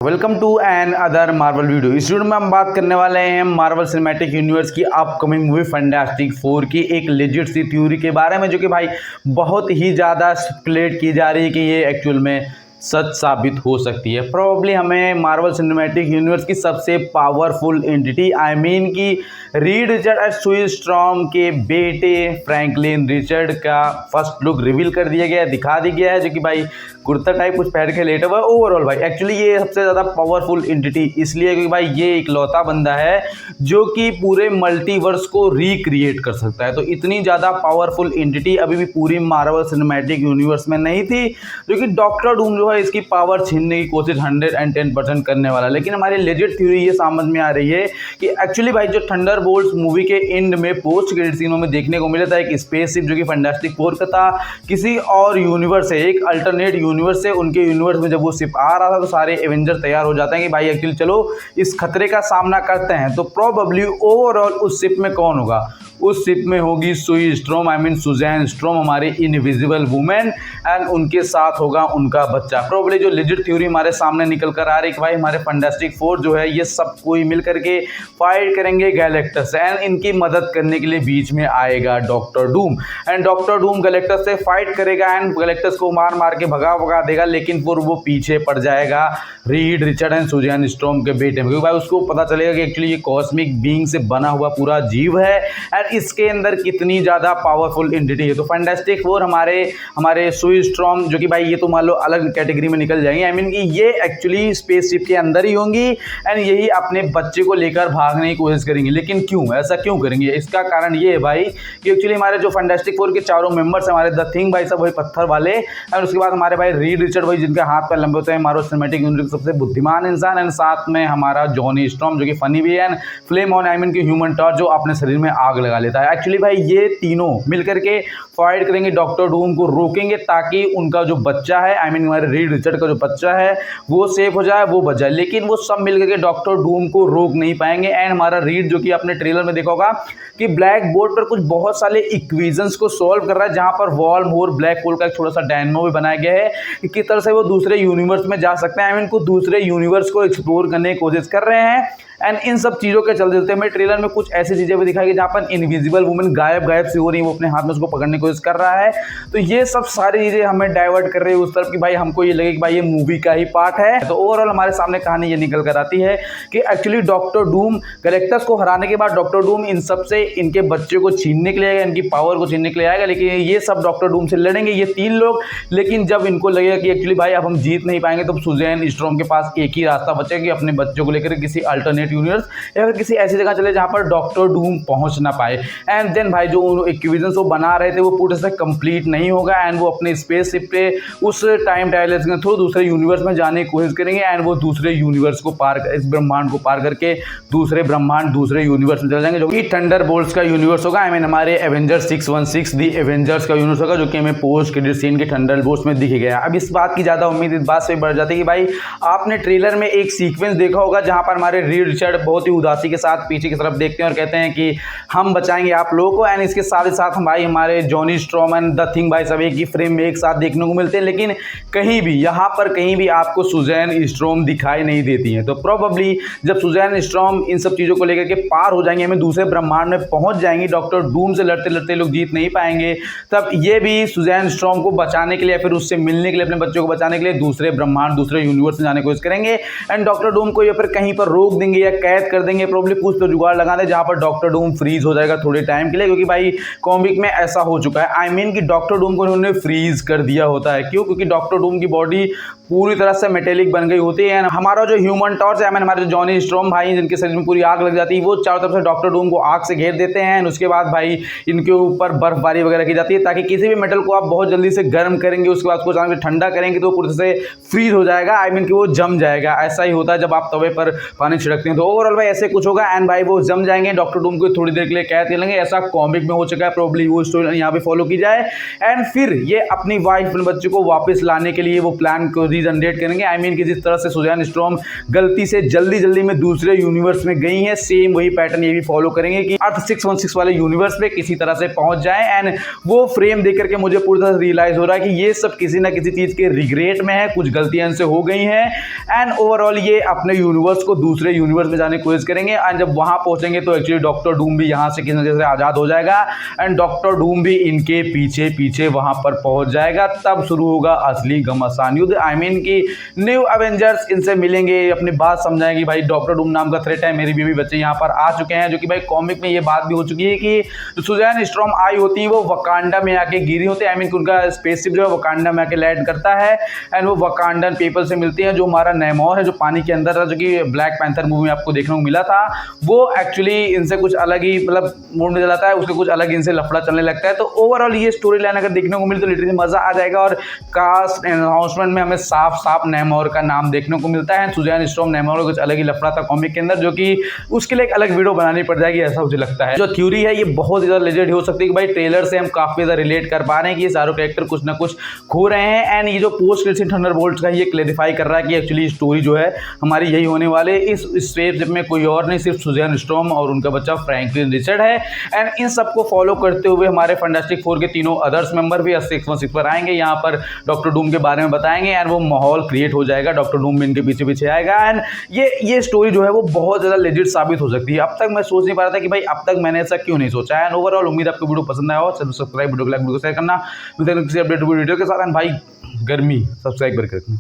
Welcome to another Marvel video. इस video में हम बात करने वाले हैं मार्वल सिनेमैटिक यूनिवर्स की अपकमिंग मूवी फैंटास्टिक फोर की एक लेजिट सी थ्योरी के बारे में, जो कि भाई बहुत ही ज़्यादा स्पेकुलेट की जा रही है कि ये एक्चुअल में सच साबित हो सकती है। प्रोबेबली हमें मार्वल सिनेमैटिक यूनिवर्स की सबसे पावरफुल एंटिटी की रीड रिचर्ड और सुई स्ट्रॉम के बेटे फ्रैंकलिन रिचर्ड का फर्स्ट लुक रिवील कर दिया गया है, दिखा दिया गया है, जो कि भाई कुर्ता टाइप कुछ पहन के लेटा हुआ है। ओवरऑल भाई एक्चुअली ये सबसे ज़्यादा पावरफुल एंटिटी इसलिए क्योंकि भाई ये इकलौता बंदा है जो कि पूरे मल्टीवर्स को रिक्रिएट कर सकता है। तो इतनी ज़्यादा पावरफुल एंटिटी अभी भी पूरी मार्वल सिनेमैटिक यूनिवर्स में नहीं थी, जो कि डॉक्टर डूम जो है इसकी पावर छीनने की कोशिश 110% करने वाला। लेकिन हमारी लेजिट थ्योरी ये समझ में आ रही है कि एक्चुअली भाई जो थंडरबोल्ट्स मूवी के एंड में पोस्ट क्रेडिट सीनों में देखने को मिला था, एक स्पेसशिप जो कि फैंटास्टिक फोर का था, किसी और यूनिवर्स से, एक अल्टरनेट यूनिवर्स से, उनके यूनिवर्स में जब वो शिप आ रहा था तो सारे एवेंजर तैयार हो जाते हैं कि भाई एक्चुअली चलो इस खतरे का सामना करते हैं। तो प्रोबेबली ओवरऑल उस शिप में कौन होगा? उस शिप में होगी सुई स्ट्रॉम, सुजैन स्ट्रॉम, हमारी इनविजिबल वुमेन, एंड उनके साथ होगा उनका बच्चा। प्रोबेबली जो लेजिट थ्योरी हमारे सामने निकल कर आ रही है कि भाई हमारे फैंटास्टिक फोर जो है ये सब कोई मिल करके फाइट करेंगे गैलेक्टस से, एंड इनकी मदद करने के लिए बीच में आएगा doctor Doom, and doctor Doom Galactus से फाइट करेगा एंड गैलेक्टस को मार मार के भगा देगा। लेकिन फिर वो पीछे पड़ जाएगा Reed Richard and Susan Storm के बेटे में, क्योंकि भाई उसको पता चलेगा कि एक्चुअली ये कॉस्मिक बीइंग से बना हुआ पूरा जीव है एंड इसके अंदर कितनी ज़्यादा पावरफुल एंटिटी है। तो फैंटास्टिक फोर हमारे सुई स्ट्रॉम जो कि भाई ये तो मान लो अलग कैटेगरी में निकल जाएंगे, कि ये एक्चुअली स्पेसशिप के अंदर ही होंगी एंड यही अपने बच्चे को लेकर भागने की कोशिश करेंगी। लेकिन क्यों, ऐसा क्यों करेंगे? इसका कारण ये है भाई कि एक्चुअली हमारे जो फैंटास्टिक फोर के चारों मेंबर्स हमारे द थिंग भाई सब वही पत्थर वाले, और उसके बाद हमारे भाई रीड रिचर्ड भाई जिनके हाथ पैर लंबे होते हैं, मार्वल सिनेमैटिक यूनिवर्स सबसे बुद्धिमान इंसान, एंड साथ में हमारा जॉनी स्ट्रॉम जो कि फनी भी है, फ्लेम ऑन की ह्यूमन टॉर्च जो अपने शरीर में आग लगा लेता है। एक्चुअली भाई ये तीनों मिलकर के फाइट करेंगे, डॉक्टर डूम को रोकेंगे ताकि उनका जो बच्चा है, हमारे रीड रिचर्ड का जो बच्चा है वो सेफ हो जाए, वो बच जाए। लेकिन वो सब मिलकर के डॉक्टर डूम को रोक नहीं पाएंगे। एंड हमारा रीड जो कि आपने ट्रेलर में देखा होगा कि ब्लैक बोर्ड पर कुछ बहुत सारे इक्वेशंस को सॉल्व कर रहा है, जहां पर वॉर्म होल ब्लैक होल का एक छोटा सा डायनामो भी बनाया गया है कि किस तरह से वो दूसरे यूनिवर्स में जा सकते हैं, को दूसरे यूनिवर्स को एक्सप्लोर करने की कोशिश कर रहे हैं। एंड इन सब चीज़ों के चलते हमें ट्रेलर में कुछ ऐसी चीज़ें भी दिखाई गई जहाँ पर इनविजिबल वुमेन गायब सी हो रही है, वो अपने हाथ में उसको पकड़ने की कोशिश कर रहा है। तो ये सब सारी चीज़ें हमें डाइवर्ट कर रही है उस तरफ कि भाई हमको ये लगे कि भाई ये मूवी का ही पार्ट है। तो ओवरऑल हमारे सामने कहानी ये निकल कर आती है कि एक्चुअली डॉक्टर डूम गैलेक्टस को हराने के बाद डॉक्टर डूम इन सब से इनके बच्चे को छीनने के लिए आएगा, इनकी पावर को छीनने के लिए आएगा। लेकिन ये सब डॉक्टर डूम से लड़ेंगे ये तीन लोग। लेकिन जब इनको लगेगा कि एक्चुअली भाई अब हम जीत नहीं पाएंगे, तो सुजैन स्ट्रॉम के पास एक ही रास्ता बचेगा कि अपने बच्चों को लेकर किसी अल्टरनेट यूनिवर्स या किसी ऐसी जगह चले जहां पर डॉक्टर डूम पहुंच ना पाए। एंड देन भाई जो इक्वेशंस वो बना रहे थे वो पूरे से कंप्लीट नहीं होगा, एंड वो अपने स्पेसशिप पे उस टाइम ट्रैवलर्स के थ्रू दूसरे यूनिवर्स में जाने की कोशिश करेंगे, एंड वो दूसरे यूनिवर्स को पार, इस ब्रह्मांड को पार करके दूसरे ब्रह्मांड दूसरे यूनिवर्स में चले जाएंगे, जो कि थंडरबोल्ट्स का यूनिवर्स होगा। हमारे एवेंजर्स 616 दी एवेंजर्स का यूनिवर्स होगा, जो कि हमें पोस्ट क्रेडिट सीन के थंडरबोल्ट्स में दिख गया। अब इस बात की ज़्यादा उम्मीद इस बात से बढ़ जाती है कि भाई आपने ट्रेलर में एक सीक्वेंस देखा होगा जहाँ पर हमारे रीड रिचर्ड बहुत ही उदासी के साथ पीछे की तरफ देखते हैं और कहते हैं कि हम बचाएंगे आप लोगों को, एंड इसके साथ ही साथ हम भाई हमारे Johnny storm and the thing भाई सब एक ही फ्रेम में एक साथ देखने को मिलते हैं। लेकिन कहीं भी यहाँ पर कहीं भी आपको सुजैन स्ट्रॉम दिखाई नहीं देती है। तो प्रोबेबली जब सुजैन स्ट्रॉम इन सब चीज़ों को लेकर के पार हो जाएंगे, हमें दूसरे ब्रह्मांड में पहुंच जाएंगे, डॉक्टर डूम से लड़ते लड़ते लोग जीत नहीं पाएंगे, तब ये भी सुजैन स्ट्रॉम को बचाने के लिए फिर उससे मिलने के लिए, अपने बच्चों को बचाने के लिए दूसरे ब्रह्मांड दूसरे यूनिवर्स में जाने की कोशिश करेंगे, एंड डॉक्टर डूम को या फिर कहीं पर रोक देंगे या कैद कर देंगे। प्रोबेबली कुछ तो जुगाड़ लगा दे जहां पर डॉक्टर डूम फ्रीज हो जाएगा थोड़े टाइम के लिए, क्योंकि भाई कॉमिक में ऐसा हो चुका है। कि डॉक्टर डूम को उन्होंने फ्रीज कर दिया होता है। क्यों? क्योंकि डॉक्टर डूम की बॉडी पूरी तरह से मेटेलिक बन गई होती है। हमारा जो ह्यूमन टॉर्च है, हमारे जो जॉनी स्ट्रॉम भाई जिनके शरीर में पूरी आग लग जाती है, वो चारों तरफ से डॉक्टर डूम को आग से घेर देते हैं। उसके बाद भाई इनके ऊपर बर्फबारी वगैरह की जाती है ताकि किसी भी मेटल को आप बहुत जल्दी से गर्म करेंगे, उसके बाद उसको अचानक से ठंडा करेंगे तो पूरी तरह से फ्रीज हो जाएगा, कि वो जम जाएगा। ऐसा ही होता है जब आप तवे पर पानी छिड़कते हैं तो ओवरऑल भाई ऐसे कुछ होगा एंड भाई वो जम जाएंगे, डॉक्टर डूम को थोड़ी देर के लिए कैद कर लेंगे, ऐसा कॉमिक में हो चुका है, प्रोबब्ली वो स्टोरी यहाँ पे फॉलो की जाए एंड फिर ये अपनी वाइफ अपने बच्चे को वापस लाने के लिए वो प्लान को रीजनरेट करेंगे। आई मीन कि जिस तरह से सुजैन स्ट्रॉम गलती से जल्दी में दूसरे यूनिवर्स में गई है, सेम वही पैटर्न ये भी फॉलो करेंगे कि अर्थ 616 वाले यूनिवर्स पे किसी तरह से पहुंच जाए एंड वो फ्रेम देख करके मुझे पूरी तरह से रियलाइज हो रहा है कि ये सब किसी ना किसी चीज के रिग्रेट में है, कुछ गलतियां इनसे हो गई हैं एंड ओवरऑल ये अपने यूनिवर्स को दूसरे यूनिवर्स में जाने की कोशिश करेंगे एंड जब वहां पहुंचेंगे तो एक्चुअली डॉक्टर डूम भी यहां से किसी न किसी से आजाद हो जाएगा एंड डॉक्टर डूम भी इनके पीछे पीछे वहां पर पहुंच जाएगा। तब शुरू होगा असली घमासान युद्ध। आई मीन कि न्यू एवेंजर्स इनसे मिलेंगे, अपनी बात समझाएंगे, भाई डॉक्टर डूम नाम का थ्रेट है, मेरी बीवी बच्चे यहाँ पर आ चुके हैं, जो कि भाई कॉमिक में ये बात भी हो चुकी है कि जो सुजैन स्ट्रॉम आई होती है वो वकांडा में आके गिरी होती है। आई मीन उनका स्पेसशिप जो है वकांडा में आके लैंड करता है एंड वो वकांडन पीपल से मिलती है। जो हमारा नेमोर है जो पानी के अंदर था, जो कि ब्लैक पैंथर मूवी में आपको देखने को मिला था, वो एक्चुअली इनसे कुछ अलग ही मतलब मूड में चलाता है, उसके कुछ अलग इनसे लफड़ा चलने लगता है। तो ओवरऑल ये स्टोरी लाइन अगर देखने को मिले तो लिटरली मजा आ जाएगा और कास्ट अनाउंसमेंट में हमें साफ साफ नेमोर का नाम देखने को मिलता है। सुजैन स्ट्रॉम नेमोर कुछ अलग ही लफड़ा था कॉमिक के अंदर, जो कि उसके लिए एक अलग वीडियो बनानी पड़ जाएगी ऐसा मुझे लगता है। जो थ्योरी है ये बहुत ज़्यादा लेजेंड हो सकती है कि भाई ट्रेलर से हम काफी ज़्यादा रिलेट कर पा रहे हैं कि ये सारे कैरेक्टर कुछ ना कुछ खो रहे हैं एंड ये जो पोस्ट क्रेडिट थंडरबोल्ट्स का ये क्लैरिफाई कर रहा है कि एक्चुअली स्टोरी जो है हमारी यही होने वाले। इस स्पेसशिप में कोई और नहीं, सिर्फ सुजैन स्ट्रॉम और उनका बच्चा फ्रैंकलिन रिचर्ड है एंड इन सबको फॉलो करते हुए हमारे फैंटास्टिक फोर के तीनों अदर्स मेंबर भी 616 पर आएंगे, यहाँ पर डॉक्टर डूम के बारे में बताएंगे एंड वो माहौल क्रिएट हो जाएगा, डॉक्टर डूम भी इनके पीछे पीछे आएगा एंड ये स्टोरी जो है वो बहुत ज़्यादा लेजिट साबित हो सकती है। अब तक मैं सोच नहीं पा रहा था कि भाई अब तक मैंने ऐसा क्यों नहीं सोचा एंड ओवरऑल उम्मीद आपको वीडियो पसंद आया हो। सब्सक्राइब वीडियो को लाइक वीडियो को शेयर करना, किसी अपडेट वीडियो के साथ एंड भाई गर्मी सब्सक्राइब करके रखना।